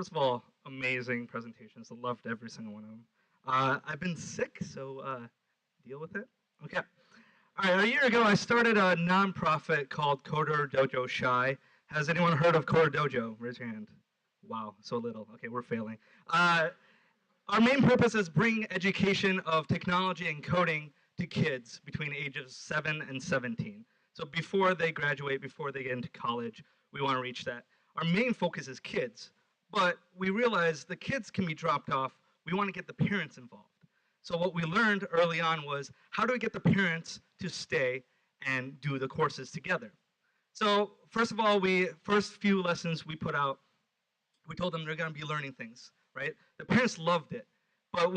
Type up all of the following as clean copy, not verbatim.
First of all, amazing presentations. I loved every single one of them. I've been sick, so deal with it. Okay. All right. A year ago, I started a nonprofit called CoderDojoChi. Has anyone heard of CoderDojo? Raise your hand. Wow, so little. Okay, we're failing. Our main purpose is bring education of technology and coding to kids between ages 7 and 17. So before they graduate, before they get into college, we want to reach that. Our main focus is kids, but we realize the kids can be dropped off. We want to get the parents involved. So what we learned early on was, how do we get the parents to stay and do the courses together? So first of all, first few lessons we put out, we told them they're going to be learning things, right? The parents loved it, but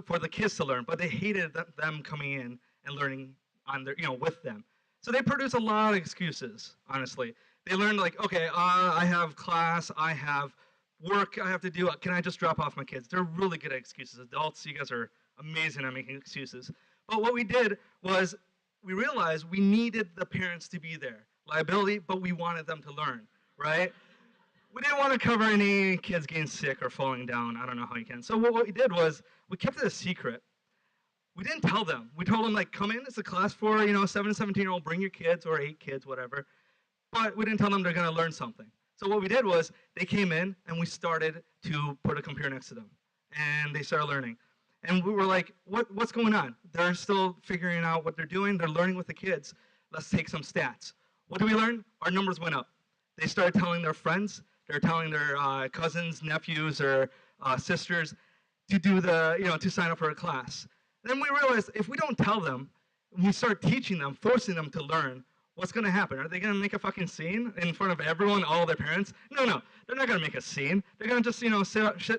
for the kids to learn, but they hated them coming in and learning on their, with them. So they produced a lot of excuses, honestly. They learned like, okay, I have class, I have work I have to do. Can I just drop off my kids? They're really good at excuses. Adults, you guys are amazing at making excuses. But what we did was we realized we needed the parents to be there. Liability, but we wanted them to learn, right? We didn't want to cover any kids getting sick or falling down. I don't know how you can. So what we did was we kept it a secret. We didn't tell them. We told them, like, come in. It's a class for, 7 to 17-year-old. Bring your kids or 8 kids, whatever. But we didn't tell them they're going to learn something. So what we did was they came in, and we started to put a computer next to them. And they started learning. And we were like, what's going on? They're still figuring out what they're doing. They're learning with the kids. Let's take some stats. What did we learn? Our numbers went up. They started telling their friends. They're telling their cousins, nephews, or sisters to do to sign up for a class. Then we realized if we don't tell them, we start teaching them, forcing them to learn, what's going to happen? Are they going to make a fucking scene in front of everyone, all their parents? No, they're not going to make a scene. They're going to just,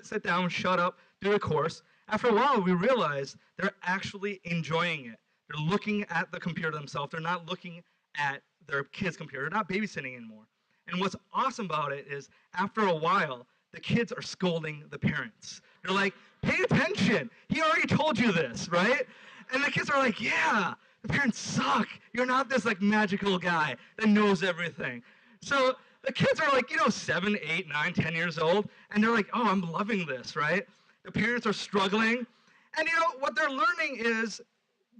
sit down, shut up, do a course. After a while, we realized they're actually enjoying it. They're looking at the computer themselves. They're not looking at their kid's computer. They're not babysitting anymore. And what's awesome about it is after a while, the kids are scolding the parents. They're like, pay attention. He already told you this, right? And the kids are like, yeah, the parents suck. You're not this like magical guy that knows everything. So the kids are like, 7, 8, 9, 10 years old, and they're like, oh, I'm loving this, right? The parents are struggling. And what they're learning is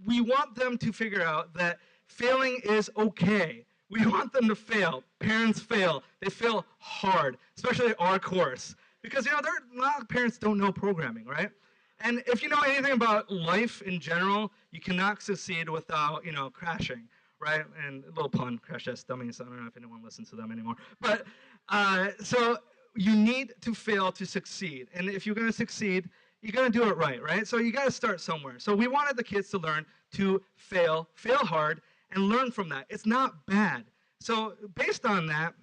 we want them to figure out that failing is okay. We want them to fail. Parents fail. They fail hard, especially our course. Because, a lot of parents don't know programming, right? And if you know anything about life in general, you cannot succeed without, crashing, right? And a little pun, crash test dummies. I don't know if anyone listens to them anymore. But so you need to fail to succeed. And if you're going to succeed, you're going to do it right? So you got to start somewhere. So we wanted the kids to learn to fail hard, and learn from that. It's not bad. So based on that,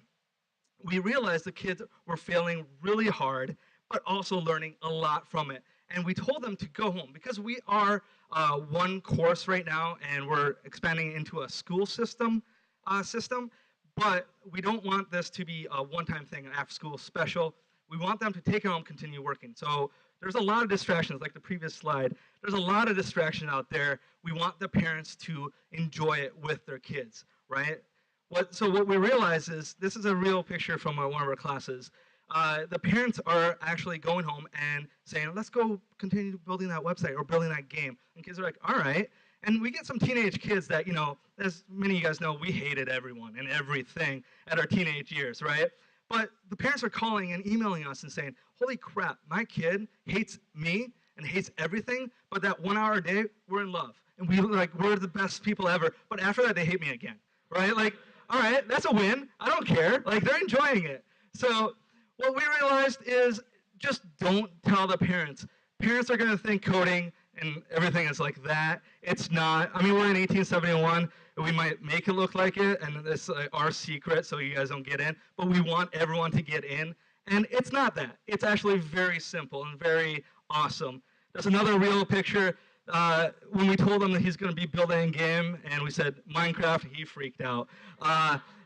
we realized the kids were failing really hard, but also learning a lot from it. And we told them to go home because we are one course right now, and we're expanding into a school system, but we don't want this to be a one-time thing, an after-school special. We want them to take it home, continue working. So there's a lot of distractions, like the previous slide. There's a lot of distraction out there. We want the parents to enjoy it with their kids, right? So what we realize is, this is a real picture from one of our classes. The parents are actually going home and saying, let's go continue building that website or building that game. And kids are like, all right. And we get some teenage kids that, as many of you guys know, we hated everyone and everything at our teenage years, right? But the parents are calling and emailing us and saying, holy crap, my kid hates me and hates everything, but that 1 hour a day, we're in love. And we're the best people ever. But after that, they hate me again, right? Like, all right, that's a win. I don't care. Like, they're enjoying it. So what we realized is just don't tell the parents. Parents are going to think coding and everything is like that. It's not. I mean, we're in 1871. We might make it look like it, and it's our secret so you guys don't get in. But we want everyone to get in. And it's not that. It's actually very simple and very awesome. There's another real picture. When we told him that he's going to be building a game, and we said Minecraft, he freaked out.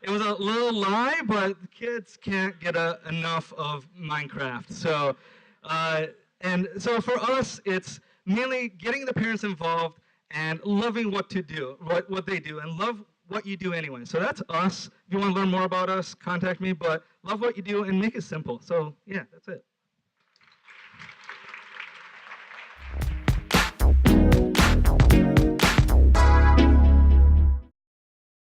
It was a little lie, but the kids can't get enough of Minecraft. So, so for us, it's mainly getting the parents involved and loving what they do, and love what you do anyway. So that's us. If you want to learn more about us, contact me. But love what you do and make it simple. So yeah, that's it.